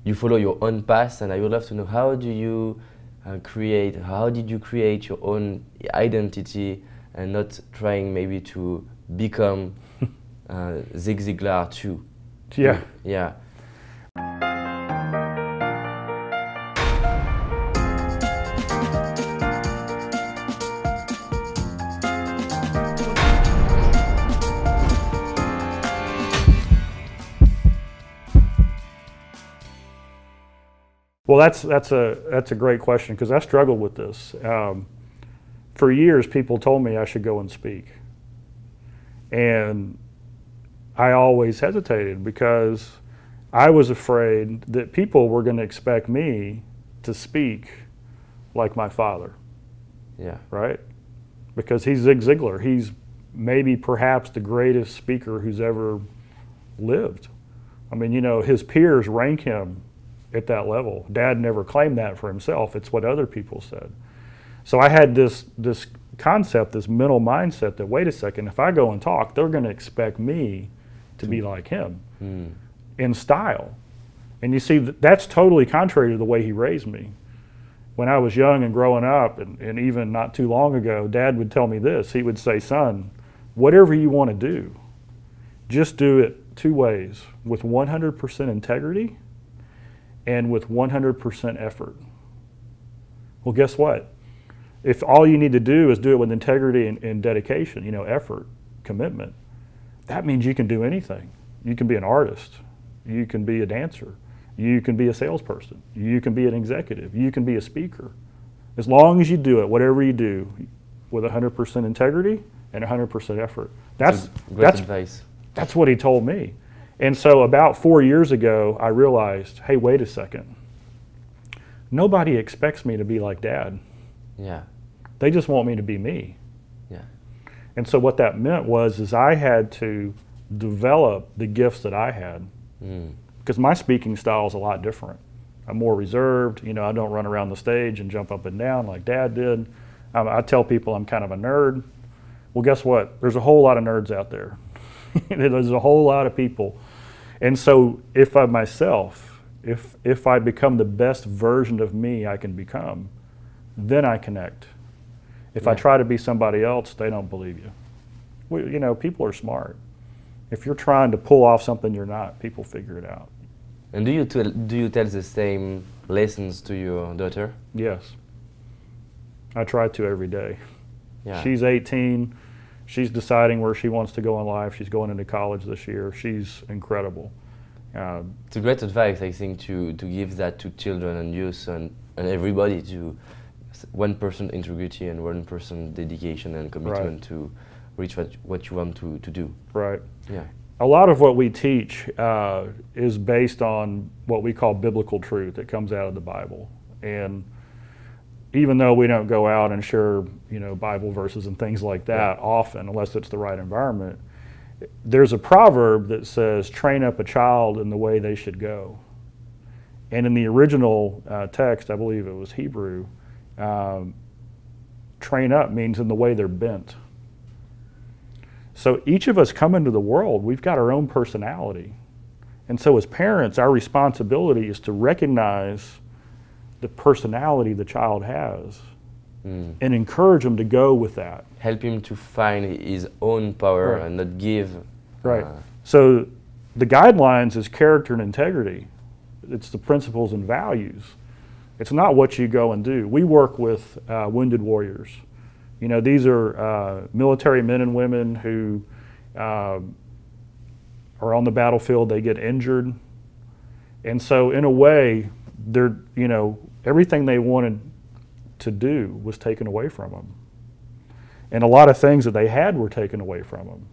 you follow your own path, and I would love to know how do you how did you create your own identity and not trying maybe to become Zig Ziglar too? Yeah. Yeah. Well, that's a great question, because I struggled with this. For years, people told me I should go and speak, and I always hesitated because I was afraid that people were going to expect me to speak like my father. Yeah. Right? Because he's Zig Ziglar. He's maybe perhaps the greatest speaker who's ever lived. I mean, you know, his peers rank him at that level. Dad never claimed that for himself. It's what other people said. So I had this concept, this mental mindset that, wait a second, if I go and talk, they're going to expect me to be like him in style. And you see, that's totally contrary to the way he raised me. When I was young and growing up, and even not too long ago, Dad would tell me this. He would say, son, whatever you want to do, just do it two ways, with 100% integrity and with 100% effort. Well, guess what? If all you need to do is do it with integrity and dedication, you know, effort, commitment, that means you can do anything. You can be an artist. You can be a dancer. You can be a salesperson. You can be an executive. You can be a speaker. As long as you do it, whatever you do, with 100% integrity and 100% effort. That's advice. That's what he told me. And so about 4 years ago, I realized, hey, wait a second. Nobody expects me to be like Dad. Yeah. They just want me to be me. Yeah. And so what that meant is I had to develop the gifts that I had. Because my speaking style is a lot different. I'm more reserved. You know, I don't run around the stage and jump up and down like Dad did. I tell people I'm kind of a nerd. Well, guess what? There's a whole lot of nerds out there. There's a whole lot of people. And so if I myself, if I become the best version of me I can become, then I connect. If I try to be somebody else, they don't believe you. Well, you know, people are smart. If you're trying to pull off something you're not, people figure it out. And do you tell the same lessons to your daughter? Yes. I try to every day. Yeah. She's 18. She's deciding where she wants to go in life. She's going into college this year. She's incredible. It's a great advice, I think, to give that to children and youth and everybody, to 1% integrity and 1% dedication and commitment to reach what you want to do. Right. Yeah. A lot of what we teach is based on what we call biblical truth that comes out of the Bible. And even though we don't go out and share, you know, Bible verses and things like that often, unless it's the right environment, there's a proverb that says, train up a child in the way they should go. And in the original text, I believe it was Hebrew, train up means in the way they're bent. So each of us come into the world, we've got our own personality. And so as parents, our responsibility is to recognize the personality the child has and encourage them to go with that. Help him to find his own power and not give. Right. So the guidelines is character and integrity. It's the principles and values. It's not what you go and do. We work with wounded warriors. You know, these are military men and women who are on the battlefield. They get injured. And so in a way, they're, you know, everything they wanted to do was taken away from them. And a lot of things that they had were taken away from them.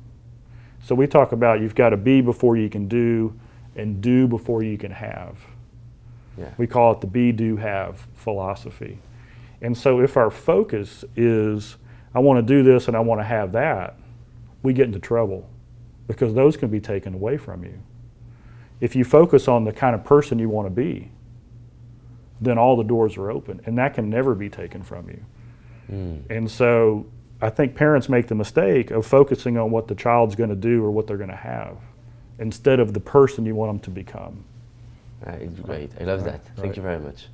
So we talk about you've got to be before you can do and do before you can have. Yeah. We call it the be, do, have philosophy. And so if our focus is, I want to do this and I want to have that, we get into trouble because those can be taken away from you. If you focus on the kind of person you want to be, then all the doors are open, and that can never be taken from you. And so I think parents make the mistake of focusing on what the child's going to do or what they're going to have instead of the person you want them to become. It's great. I love that. Thank you very much.